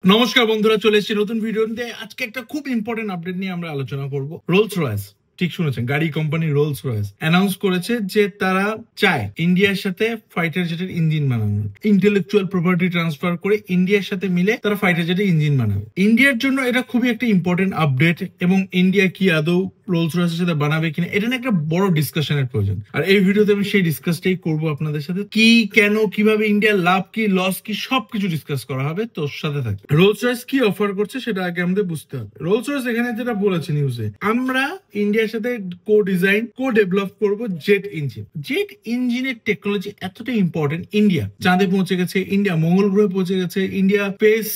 নমস্কার বন্ধুরা, চলে এসেছি নতুন ভিডিওতে। আজকে একটা খুব ইম্পর্টেন্ট আপডেট নিয়ে আমরা আলোচনা করব। রোলস রয়েস, ঠিক শুনেছেন, গাড়ি কোম্পানি রোলস রয়েস অ্যানাউন্স করেছে যে তারা চায় ইন্ডিয়ার সাথে ফাইটার জেটের ইঞ্জিন বানানো, ইন্টেলেকচুয়াল প্রপার্টি ট্রান্সফার করে ইন্ডিয়ার সাথে মিলে তারা ফাইটার জেটের ইঞ্জিন বানাবে। ইন্ডিয়ার জন্য এটা খুবই একটা ইম্পর্টেন্ট আপডেট, এবং ইন্ডিয়া কি আদৌ রোলস রয়েসের সাথে বানাবে কিনা এটা নিয়ে একটা বড় ডিসকাশনের প্রয়োজন। আর এই ভিডিওতে আমি সেই ডিসকাসটাই করবো আপনাদের সাথে। কি, কেন, কিভাবে, ইন্ডিয়ার লাভ কি, লস কি, সবকিছু ডিসকাস করা হবে। তোর সাথে থাকে রোলস রয়েস কি অফার করছে সেটা আগে আমাদের বুঝতে হবে। রোলস রয়েস এখানে যেটা বলেছে নিউজে, আমরা ইন্ডিয়ার সাথে কো ডিজাইন, কো ডেভেলপ করবো জেট ইঞ্জিন। জেট ইঞ্জিনের টেকনোলজি এতটা ইম্পর্টেন্ট, ইন্ডিয়া চাঁদে পৌঁছে গেছে, ইন্ডিয়া মঙ্গল গ্রহে পৌঁছে গেছে, ইন্ডিয়া স্পেস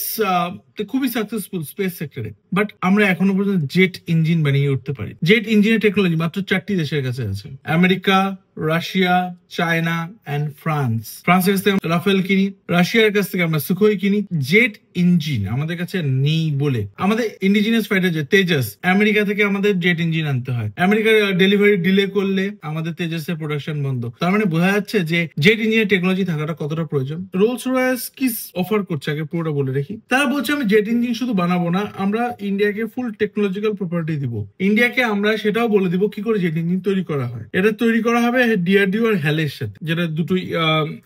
খুবই সাকসেসফুল স্পেস সেক্টরে, বাট আমরা এখনো পর্যন্ত জেট ইঞ্জিন বানিয়ে উঠতে পারি। জেট ইঞ্জিনের টেকনোলজি মাত্র 4টি দেশের কাছে আছে, America, Russia, China and France. ফ্রান্সের কাছ থেকে রাফেল কিনি, রাশিয়ার কাছ থেকে আমরা সুখোই কিনি। জেট ইঞ্জিন আমাদের কাছে নেই বলে আমাদের indigenous fighter jet Tejas, America থেকে আমাদের জেট ইঞ্জিন আনতে হয়। আমেরিকার ডেলিভারি ডিলে করলে আমাদের তেজাসের প্রোডাকশন বন্ধ। তার মানে বোঝা যাচ্ছে যে জেট ইঞ্জিনের টেকনোলজি থাকাটা কতটা প্রয়োজন। রোলস রয়েস কি অফার করছে আগে পুরোটা বলে রাখি। তারা বলছে আমি জেট ইঞ্জিন শুধু বানাবো না, আমরা ইন্ডিয়াকে ফুল টেকনোলজিক্যাল প্রপার্টি দিব। ইন্ডিয়াকে আমরা সেটাও বলে দিব কি করে জেট ইঞ্জিন তৈরি করা হয়। এটা তৈরি করা হবে ডিআরডিও আর হ্যালের সাথে, যেটা দুটোই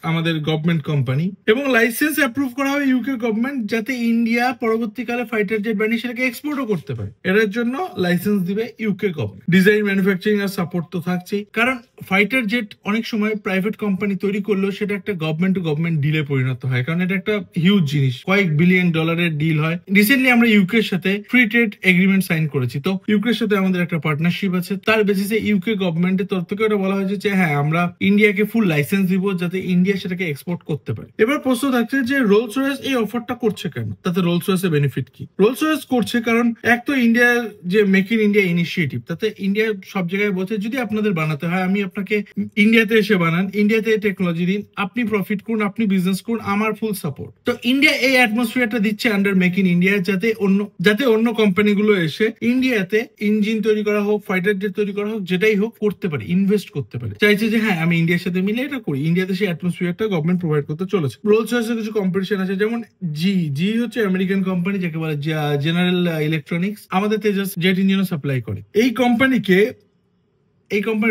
আমাদের গভর্নমেন্ট কোম্পানি, এবং লাইসেন্স অ্যাপ্রুভ করা হবে ইউকে গভর্নমেন্ট, যাতে ইন্ডিয়া পরবর্তীকালে ফাইটার জেট বানিয়ে সেটাকে এক্সপোর্টও করতে পারে। এর জন্য লাইসেন্স দিবে ইউকে গভর্নমেন্ট। ডিজাইন, ম্যানুফ্যাকচারিং আর সাপোর্ট তো থাকছেই, কারণ ফাইটার জেট অনেক সময় প্রাইভেট কোম্পানি তৈরি করলেও সেটা একটা গভর্নমেন্ট টু গভর্নমেন্ট ডিলে পরিণত হয়, কারণ এটা একটা হিউজ জিনিস, কয়েক বিলিয়ন ডলারের ডিল হয়। রিসেন্টলি আমরা ইউকে এর সাথে ফ্রি ট্রেড এগ্রিমেন্ট সাইন করেছি, তো ইউকে এর সাথে আমাদের একটা পার্টনারশিপ আছে। তার বেসিসে ইউকে গভর্নমেন্টের তরফ থেকে ওটা বলা হয়েছে যে হ্যাঁ, আমরা ইন্ডিয়াকে ফুল লাইসেন্স দিব যাতে ইন্ডিয়া সেটাকে এক্সপোর্ট করতে পারে। এবার প্রশ্ন থাকছে যে রোলস রয়েস এই অফারটা করছে কেন, তাতে রোলস রয়েসের বেনিফিট কি? রোলস রয়েস করছে কারণ এক তো ইন্ডিয়ার যে মেক ইন ইন্ডিয়া ইনিশিয়েটিভ, তাতে ইন্ডিয়া সব জায়গায় বলছে যদি আপনাদের বানাতে হয় আমি আপনাকে ইন্ডিয়াতে এসে বানান, ইন্ডিয়াতে টেকনোলজি দিন, আপনি প্রফিট করুন, আপনি বিজনেস করুন, আমার ফুল সাপোর্ট। তো ইন্ডিয়া এই অ্যাটমসফিয়ারটা দিচ্ছে আন্ডার মেক ইন ইন্ডিয়া, যাতে অন্য কোম্পানিগুলো এসে ইন্ডিয়াতে ইঞ্জিন তৈরি করা হোক, ফাইটার জেট তৈরি করা হোক, যেটাই হোক করতে পারে, ইনভেস্ট করতে পারে। চাইছে যে হ্যাঁ আমি ইন্ডিয়ার সাথে মিলে এটা করি। ইন্ডিয়াতে সেই অ্যাটমসফিয়ারটা গভর্নমেন্ট প্রোভাইড করতে চলেছে। রোলস রয়েসের কিছু কম্পিটিশন আছে, যেমন জি হচ্ছে আমেরিকান কোম্পানি, যাকে বলে জেনারেল ইলেকট্রনিক্স, আমাদের তেজাস জেট ইঞ্জিনও সাপ্লাই করে। এই কোম্পানি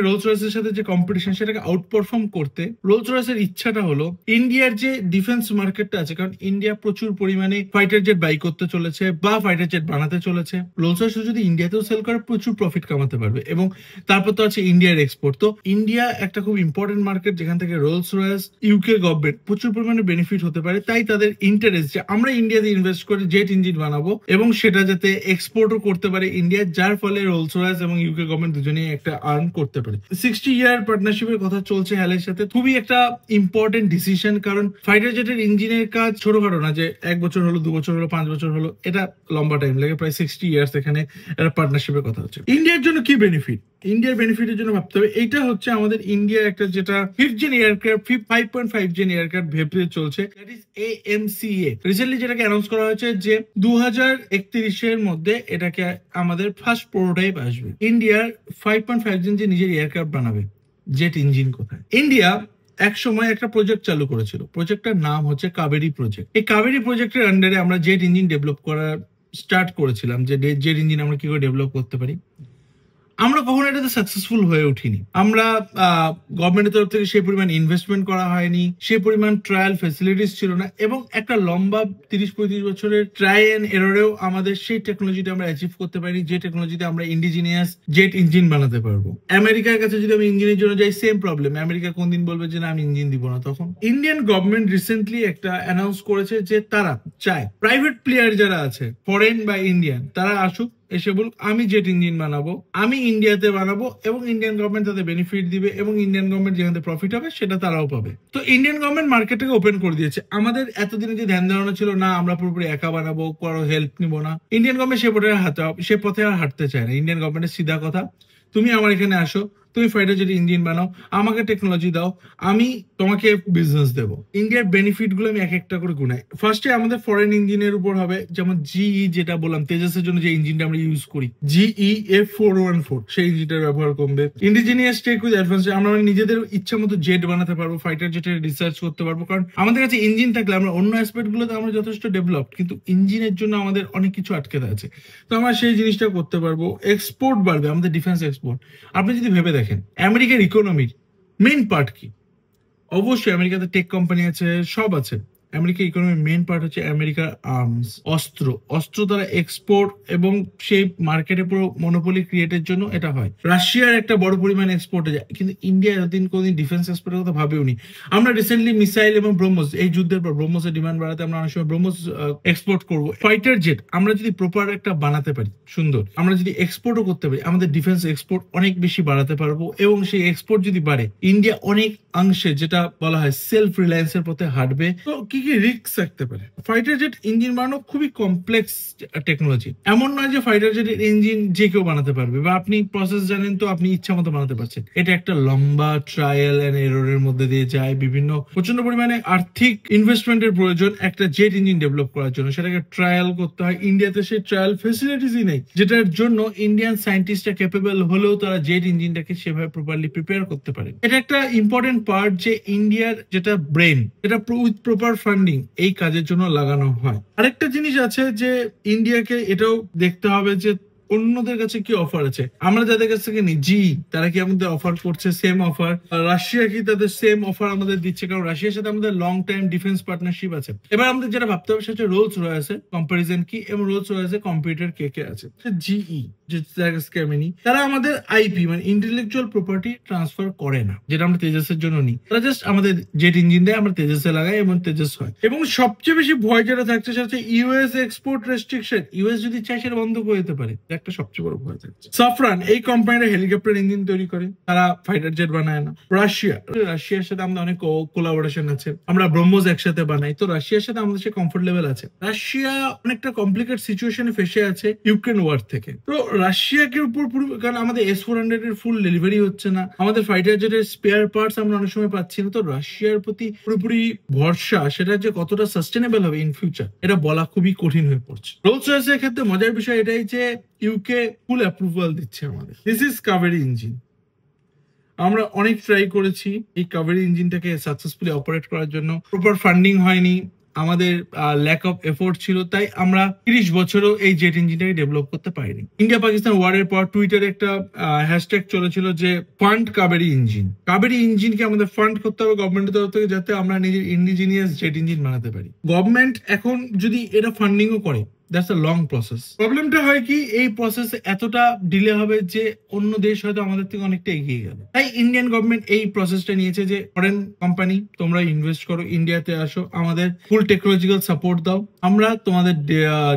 রোলস রয়েসের সাথে যে কম্পিটিশন সেটাকে আউট পারফর্ম করতে রোলস রয়েসের ইচ্ছাটা হলো ইন্ডিয়ার যে ডিফেন্স মার্কেটটা আছে, কারণ ইন্ডিয়া প্রচুর পরিমাণে ফাইটার জেট বাই করতে চলেছে বা ফাইটার জেট বানাতে চলেছে। রোলস রয়েস যদি ইন্ডিয়াতেও সেল করে প্রচুর প্রফিট কামাতে পারবে, এবং তারপর তো আছে ইন্ডিয়ার এক্সপোর্ট। তো ইন্ডিয়া একটা খুব ইম্পর্টেন্ট মার্কেট, যেখান থেকে রোলস রয়েস, ইউকে গভর্নমেন্ট প্রচুর পরিমাণে বেনিফিট হতে পারে। তাই তাদের ইন্টারেস্ট যে আমরা ইন্ডিয়াতে ইনভেস্ট করে জেট ইঞ্জিন বানাবো এবং সেটা যাতে এক্সপোর্টও করতে পারে ইন্ডিয়া, যার ফলে রোলস রয়েস এবং ইউকে গভর্নমেন্ট দুজনেই একটা আর্ন করতে পারে। 60 ইয়ার পার্টনারশিপের কথা চলছে হ্যালের সাথে, খুবই একটা ইম্পর্টেন্ট ডিসিশন, কারণ ফাইটার জেটের ইঞ্জিনের কাজ ছোটখাটো না যে 1 বছর হলো, 2 বছর হলো, 5 বছর হলো, এটা লম্বা টাইম লাগে, প্রায় 60 ইয়ার্স এখানে একটা পার্টনারশিপের কথা হচ্ছে। ইন্ডিয়ার জন্য কি বেনিফিট? ইন্ডিয়ার বেনিফিটের জন্য ভাবতে হবে, এইটা হচ্ছে আমাদের ইন্ডিয়া একটা যেটা 5th gen aircraft, 5.5 gen aircraft ভেবে চলছে, দ্যাট ইজ AMCA। রিসেন্টলি যেটাকে অ্যানাউন্স করা হয়েছে যে 2031 এর মধ্যে এটাকে আমাদের ফার্স্ট প্রোটোটাইপ আসবে। ইন্ডিয়ার 5.5 জেন যে নিজের এয়ারক্রাফট বানাবে, জেট ইঞ্জিন কোথায়? ইন্ডিয়া এক সময় একটা প্রজেক্ট চালু করেছিল, প্রজেক্টটার নাম হচ্ছে কাবেরী প্রজেক্ট। এই কাবেরী প্রজেক্টের আন্ডারে আমরা জেট ইঞ্জিন ডেভেলপ করা স্টার্ট করেছিলাম, যে জেট ইঞ্জিন আমরা কি করে ডেভেলপ করতে পারি। আমরা কখনো এটাতে সাকসেসফুল হয়ে উঠিনি। আমরা গভর্নমেন্টের তরফ থেকে সেই পরিমাণ ইনভেস্টমেন্ট করা হয়নি, সেই পরিমাণ ট্রায়াল ফেসিলিটিস ছিল না, এবং একটা লম্বা 30-35 বছরের ট্রাই এন্ড এররেও আমাদের সেই টেকনোলজিটা আমরা অ্যাচিভ করতে পারি, যে টেকনোলজিতে আমরা ইন্ডিজিনিয়াস জেট ইঞ্জিন বানাতে পারবো। আমেরিকার কাছে যদি আমি ইঞ্জিনের জন্য যাই, সেম প্রবলেম। আমেরিকা কোনদিন বলবে যে না আমি ইঞ্জিন দিব না। তখন ইন্ডিয়ান গভর্নমেন্ট রিসেন্টলি একটা অ্যানাউন্স করেছে যে তারা চায় প্রাইভেট প্লেয়ার যারা আছে, ফরেন বা ইন্ডিয়ান, তারা আসুক, এসে বলুক আমি জেট ইঞ্জিন বানাবো, আমি ইন্ডিয়াতে বানাবো, এবং ইন্ডিয়ান গভর্নমেন্ট তাদের বেনিফিট দিবে, এবং ইন্ডিয়ান গভর্নমেন্ট যেখানে প্রফিট হবে সেটা তারাও পাবে। তো ইন্ডিয়ান গভর্নমেন্ট মার্কেটটাকে ওপেন করে দিয়েছে। আমাদের এতদিনে যে ধ্যান ধারণা ছিল না আমরা পুরোপুরি একা বানাবো, কারো হেল্প নিব না, ইন্ডিয়ান গভর্নমেন্ট সে পথে আর হাঁটতে চায় না। ইন্ডিয়ান গভর্নমেন্টের সিধা কথা, তুমি আমার এখানে আসো, তুমি ফাইটার জেট ইঞ্জিন বানাও, আমাকে টেকনোলজি দাও, আমি তোমাকে বিজনেস দেবো। ইন্ডিয়ার বেনিফিট গুলো আমি এক একটা করে গুনাই। ফার্স্টে আমাদের ফরেন ইঞ্জিনের উপর হবে, যেমন জিই যেটা বললাম তেজাসের জন্য যে ইঞ্জিনটা আমরা ইউজ করি, জিই F414, সেই ইঞ্জিনটার ব্যবহার কমবে। ইন্ডিজিনিয়াস টেক উইথ অ্যাডভান্স, আমরা নিজেদের ইচ্ছা মতো জেট বানাতে পারবো, ফাইটার জেটের রিসার্চ করতে পারবো, কারণ আমাদের কাছে ইঞ্জিন থাকলে আমরা অন্য অ্যাসপেক্ট গুলোতে আমরা যথেষ্ট ডেভেলপড, কিন্তু ইঞ্জিনের জন্য আমাদের অনেক কিছু আটকে আছে। তো আমরা সেই জিনিসটা করতে পারবো। এক্সপোর্ট বাড়বে, আমাদের ডিফেন্স এক্সপোর্ট। আপনি যদি ভেবে দেখেন আমেরিকার ইকোনমির মেইন পার্ট কি, অবশ্যই আমেরিকাতে টেক কোম্পানি আছে, সব আছে। আমেরিকার ইকোনমির মেইন পার্ট হচ্ছে আমেরিকার আর্মস, অস্ত্র। অস্ত্র দ্বারা এক্সপোর্ট এবং সেই মার্কেটে পুরো মনোপলি ক্রিয়েটের জন্য এটা হয়। রাশিয়ার একটা বড় পরিমাণ এক্সপোর্টে যায়, কিন্তু ইন্ডিয়া এতদিন কোনদিন ডিফেন্স এক্সপোর্টের কথা ভাবেওনি। আমরা রিসেন্টলি মিসাইল এবং ব্রহ্মস, এই যুদ্ধের পর ব্রহ্মসের ডিমান্ড বাড়াতে আমরা অনেক সময় ব্রহ্মস এক্সপোর্ট করবো। ফাইটার জেট আমরা যদি প্রপার একটা বানাতে পারি সুন্দর, আমরা যদি এক্সপোর্টও করতে পারি, আমাদের ডিফেন্স এক্সপোর্ট অনেক বেশি বাড়াতে পারবো। এবং সেই এক্সপোর্ট যদি বাড়ে, ইন্ডিয়া অনেক অংশে যেটা বলা হয় সেলফ রিলায়েন্সের পথে হাঁটবে। তো কি কি রিস্ক থাকতে পারে? ফাইটার জেট ইঞ্জিন বানানো খুবই কমপ্লেক্স টেকনোলজি। এমন নয় যে ফাইটার জেটের ইঞ্জিন যে কেউ বানাতে পারবে, বা আপনি প্রসেস জানেন তো আপনি ইচ্ছা মতো বানাতে পারছেন। এটা একটা লম্বা ট্রায়াল এন্ড এররের মধ্যে দিয়ে যায়, বিভিন্ন প্রচন্ড পরিমাণে আর্থিক ইনভেস্টমেন্টের প্রয়োজন একটা জেট ইঞ্জিন ডেভেলপ করার জন্য। সেটাকে ট্রায়াল করতে হয়। ইন্ডিয়াতে সেই ট্রায়াল ফেসিলিটিসই নেই, যেটার জন্য ইন্ডিয়ান সায়েন্টিস্টরা ক্যাপেবল হলেও তারা জেট ইঞ্জিনটাকে সেভাবে প্রপারলি প্রিপেয়ার করতে পারে। এটা একটা ইম্পর্টেন্ট পার্ট যে ইন্ডিয়ার যেটা ব্রেন, এটা উইথ প্রপার ফান্ডিং এই কাজের জন্য লাগানো হয়। আরেকটা জিনিস আছে যে ইন্ডিয়াকে এটাও দেখতে হবে যে অন্যদের কাছে কি অফার আছে। আমরা যাদের কাছ থেকে নিই জি, তারা কি আমাদের অফার করছে সেম অফার? রাশিয়া কি তাদের সেম অফার আমাদের দিচ্ছে? কারণ রাশিয়ার সাথে আমাদের লং টাইম ডিফেন্স পার্টনারশিপ আছে। এবার আমাদের যেটা ভাবতে হবে সেটা রোলস রয়েছে কম্পারিজন কি, এবং রোলস রয়েছে কম্পিউটার কে কে আছে। জিই তারা আমাদের আইপি মানে ইন্টেলেকচুয়াল প্রপার্টি ট্রান্সফার করে না, যেটা আমরা তেজাসের জন্য নিই। তারা জাস্ট আমাদের জেট ইঞ্জিন দেয়, আমরা তেজাসে লাগাই এবং তেজাস হয়। এবং সবচেয়ে বেশি ভয় যেটা থাকছে সেটা হচ্ছে ইউএস এক্সপোর্ট রেস্ট্রিকশন। ইউএস যদি চায় সেটা বন্ধ করে দিতে পারে, একটা সবচেয়ে বড় ভয় থাকছে। সাফরান এই কোম্পানিটা হেলিকপ্টার ইঞ্জিন তৈরি করে, তারা ফাইটার জেট বানায় না। রাশিয়ার সাথে আমাদের অনেক কোলাবোরেশন আছে, আমরা ব্রহ্মস একসাথে বানাই। তো রাশিয়ার সাথে আমাদের সে কমফোর্ট লেভেল আছে। রাশিয়া অনেকটা কমপ্লিকেট সিচুয়েশনে ফেসে আছে ইউক্রেন ওয়ার থেকে। তো রাশিয়াকে উপর, কারণ আমাদের S-400 এর ফুল ডেলিভারি হচ্ছে না, আমাদের ফাইটার জেটের স্পেয়ার পার্টস আমরা অনেক সময় পাচ্ছি না। তো রাশিয়ার প্রতি পুরোপুরি ভরসা, সেটা যে কতটা সাস্টেনেবল হবে ইন ফিউচার, এটা বলা খুবই কঠিন হয়ে পড়ছে। রোলস রয়েসের ক্ষেত্রে মজার বিষয় এটাই যে ইউকে ফুল অ্যাপ্রুভাল দিচ্ছে আমাদের। This is Kaveri engine. আমরা অনেক ট্রাই করেছি এই কাভেরি ইঞ্জিনটাকে সাকসেসফুলি অপারেট করার জন্য, প্রপার ফান্ডিং হয়নি, আমাদের ল্যাক অফ এফোর্ট ছিল, তাই আমরা 30 বছরও এই জেট ইঞ্জিনটাকে ডেভেলপ করতে পারিনি। ইন্ডিয়া পাকিস্তান ওয়ারের পর টুইটারে একটা হ্যাশট্যাগ চলেছিল যে ফান্ড কাবেরি ইঞ্জিন। কাবেরি ইঞ্জিনকে আমাদের ফান্ড করতে হবে গভর্নমেন্টের তরফ থেকে, যাতে আমরা নিজের ইন্ডিজিনিয়াস জেট ইঞ্জিন বানাতে পারি। গভর্নমেন্ট এখন যদি এটা ফান্ডিংও করে, দ্যাটস আ লং প্রসেস। প্রবলেমটা হয় কি, এই প্রসেস এতটা ডিলে হবে যে অন্য দেশ হয়তো আমাদের থেকে অনেকটা এগিয়ে গেল। তাই ইন্ডিয়ান গভর্নমেন্ট এই প্রসেসটা নিয়েছে যে ফরেন কোম্পানি তোমরা ইনভেস্ট করো, ইন্ডিয়াতে আসো, আমাদের ফুল টেকনোলজিক্যাল সাপোর্ট দাও, আমরা তোমাদের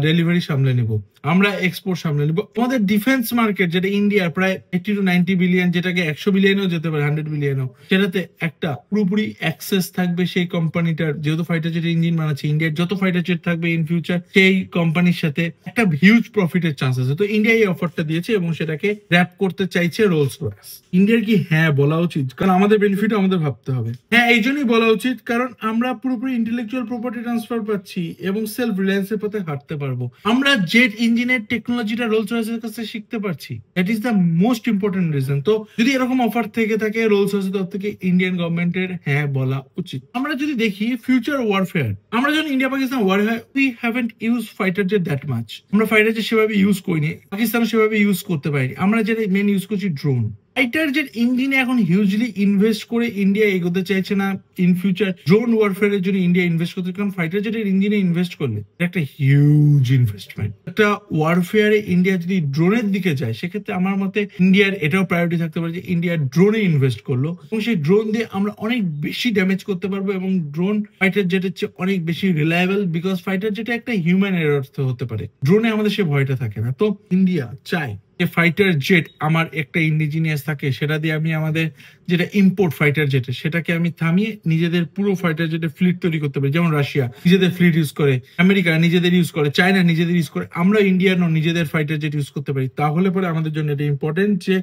ডেলিভারি সামলে নিব, আমরা এক্সপোর্ট সামলে নিব। আমাদের ডিফেন্স মার্কেট যেটা ইন্ডিয়ার প্রায় 80 to 90 বিলিয়ন, যেটাকে 100 বিলিয়নও যেতে পারে, 100 বিলিয়নও, সেটাতে একটা পুরোপুরি অ্যাক্সেস থাকবে সেই কোম্পানিটার। যেহেতু ফাইটার জেট ইঞ্জিন বানাচ্ছে, ইন্ডিয়ার যত ফাইটার জেট থাকবে ইন ফিউচার সেই কোম্পানির সাথে একটা হিউজ প্রফিটের চান্স আছে। তো ইন্ডিয়া এই অফারটা দিয়েছে এবং সেটাকে র্যাপ করতে চাইছে রোলস রয়েস। ইন্ডিয়ার কি হ্যাঁ বলা উচিত? কারণ আমাদের বেনিফিট আমাদের ভাবতে হবে। হ্যাঁ, এই জন্যই বলা উচিত, কারণ আমরা পুরোপুরি ইন্টেলেকচুয়াল প্রপার্টি ট্রান্সফার পাচ্ছি এবং সেলফ রিলায়েন্সের পথে হাঁটতে পারবো। আমরা জেট ইঞ্জিনের টেকনোলজিটা রোলস রয়েসের কাছে শিখতে পারছি। That is the most important reason. তো যদি এরকম অফার থেকে থাকে রোলস রয়েসের তরফ থেকে ইন্ডিয়ান গভর্নমেন্টের হ্যাঁ বলা উচিত। আমরা যদি দেখি ফিউচার ওয়ারফেয়ার, আমরা যখন ইন্ডিয়া পাকিস্তান ওয়ার হয়, we haven't use fighter jet that much. আমরা ফাইটার জেট সেভাবে ইউজ করিনি, পাকিস্তান সেভাবে ইউজ করতে পারিনি। আমরা যেটা মেন ইউজ করছি ড্রোন। ফাইটার জেট ইঞ্জিনে এখন হিউজলি ইনভেস্ট করে ইন্ডিয়া এগোতে চাইছে না। ইন ফিউচার ড্রোন ওয়ারফেয়ারের জন্য ইন্ডিয়া ইনভেস্ট করতে, কারণ ফাইটার জেটের ইঞ্জিনে ইনভেস্ট করলে একটা হিউজ ইনভেস্টমেন্ট। একটা ওয়ারফেয়ারে ইন্ডিয়া যদি ড্রোনের দিকে যায়, সেক্ষেত্রে আমার মতে ইন্ডিয়ার এটাও প্রায়োরিটি থাকতে পারে যে ইন্ডিয়া ড্রোনে ইনভেস্ট করলো এবং সেই ড্রোন দিয়ে আমরা অনেক বেশি ড্যামেজ করতে পারবো। এবং ড্রোন ফাইটার জেটের চেয়ে অনেক বেশি রিলায়েবল, বিকজ ফাইটার জেটে একটা হিউম্যান এরর হতে পারে, ড্রোনে আমাদের সে ভয়টা থাকে না। তো ইন্ডিয়া চায় যে ফাইটার জেট আমার একটা ইন্ডিজিনিয়াস থাকে, সেটা দিয়ে আমি আমাদের যেটা ইম্পোর্ট ফাইটার জেটে, সেটাকে আমি থামিয়ে নিজেদের পুরো ফাইটার জেটে ফ্লিট তৈরি করতে পারি। যেমন রাশিয়া নিজেদের ফ্লিট ইউজ করে, আমেরিকা নিজেদের ইউজ করে, চায়না নিজেদের ইউজ করে, আমরা ইন্ডিয়ানও নিজেদের ফাইটার জেট ইউজ করতে পারি। তাহলে পরে আমাদের জন্য এটা ইম্পর্টেন্ট যে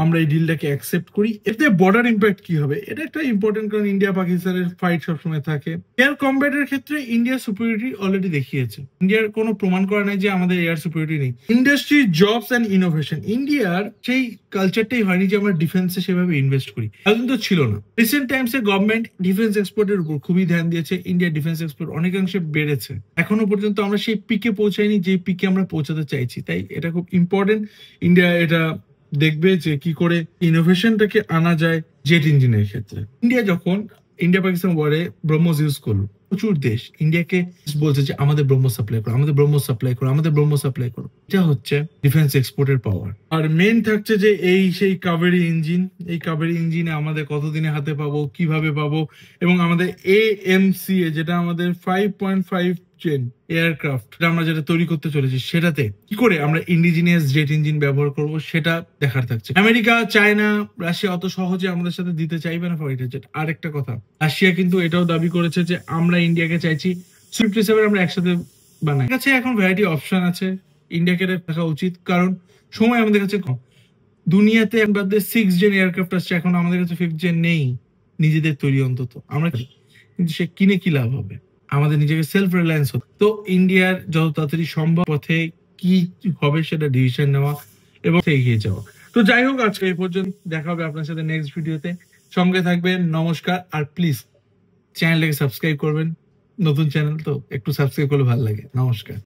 আমরা এই ডিলটাকে অ্যাকসেপ্ট করি। এতে বর্ডার ইম্প্যাক্ট কি হবে, এটা একটা ইম্পর্টেন্ট, কারণ ইন্ডিয়া পাকিস্তানের ফাইট সবসময় থাকে। এয়ার কম্ব্যাটের ক্ষেত্রে ইন্ডিয়া সুপিরিয়রিটি অলরেডি দেখিয়েছে। ইন্ডিয়ার কোনো প্রমাণ করা নাই যে আমাদের এয়ার সুপিরিয়রিটি নেই। ইন্ডাস্ট্রি, জবস অ্যান্ড ইনোভেশন, ইন্ডিয়ার সেই কালচারটাই হয়নি যে আমরা ডিফেন্সে সেভাবে ইনভেস্ট করি, এতদিন তো ছিল না। রিসেন্ট টাইমসে গভর্নমেন্ট ডিফেন্স এক্সপোর্টের উপর খুবই ধ্যান দিয়েছে। ইন্ডিয়ার ডিফেন্স এক্সপোর্ট অনেকাংশে বেড়েছে। এখনো পর্যন্ত আমরা সেই পিকে পৌঁছাইনি যে পিকে আমরা পৌঁছাতে চাইছি, তাই এটা খুব ইম্পর্টেন্ট। ইন্ডিয়া এটা দেখবে যে কি করে ইনোভেশনটাকে আনা যায় জেট ইঞ্জিনের ক্ষেত্রে। ইন্ডিয়া পাকিস্তান ওয়ারে ব্রহ্মস ইউজ করলো, প্রচুর দেশ ইন্ডিয়াকে বলছে যে আমাদের ব্রহ্মস সাপ্লাই করো, আমাদের ব্রহ্মস সাপ্লাই করো, আমাদের ব্রহ্মস সাপ্লাই করো। এটা হচ্ছে ডিফেন্স এক্সপোর্টের পাওয়ার। আর মেন থাকছে যে এই সেই কাবেরী ইঞ্জিন, এই কাবেরী ইঞ্জিনে আমাদের কতদিনে হাতে পাবো, কিভাবে পাবো, এবং আমাদের AMCA যেটা আমাদের 5.5 জেন এয়ারক্রাফট আমরা যেটা তৈরি করতে চলেছি, সেটাতে কি করে আমরা ইন্ডিজিনিয়াস জেট ইঞ্জিন ব্যবহার করব সেটা দেখার থাকছে। আমেরিকা, চায়না, রাশিয়া অত সহজে আমাদের সাথে দিতে চাইবে না ফাইটার জেট। আরেকটা কথা, রাশিয়া কিন্তু এটাও দাবি করেছে যে আমরা ইন্ডিয়াকে চাইছি সুইফট আমরা একসাথে বানাই। কাছে এখন ভ্যারাইটি অপশন আছে, ইন্ডিয়াকে দেখা উচিত, কারণ সময় আমাদের কাছে কম। দুনিয়াতে একবার 6 জেন এয়ারক্রাফট আসছে, এখন আমাদের কাছে 5th জেন নেই নিজেদের তৈরি। অন্তত আমরা কিন্তু সে কিনে কি লাভ হবে, আমাদের নিজেকে সেলফ রিলায়েন্স হতো। তো ইন্ডিয়ার যত তাড়াতাড়ি সম্ভব পথে কি হবে সেটা ডিসিশন নেওয়া এবং এগিয়ে যাওয়া। তো যাই হোক, আজকে এই পর্যন্ত, দেখা হবে আপনার সাথে নেক্সট ভিডিওতে। সঙ্গে থাকবেন, নমস্কার। আর প্লিজ চ্যানেলটাকে সাবস্ক্রাইব করবেন, নতুন চ্যানেল তো একটু সাবস্ক্রাইব করলে ভালো লাগে। নমস্কার।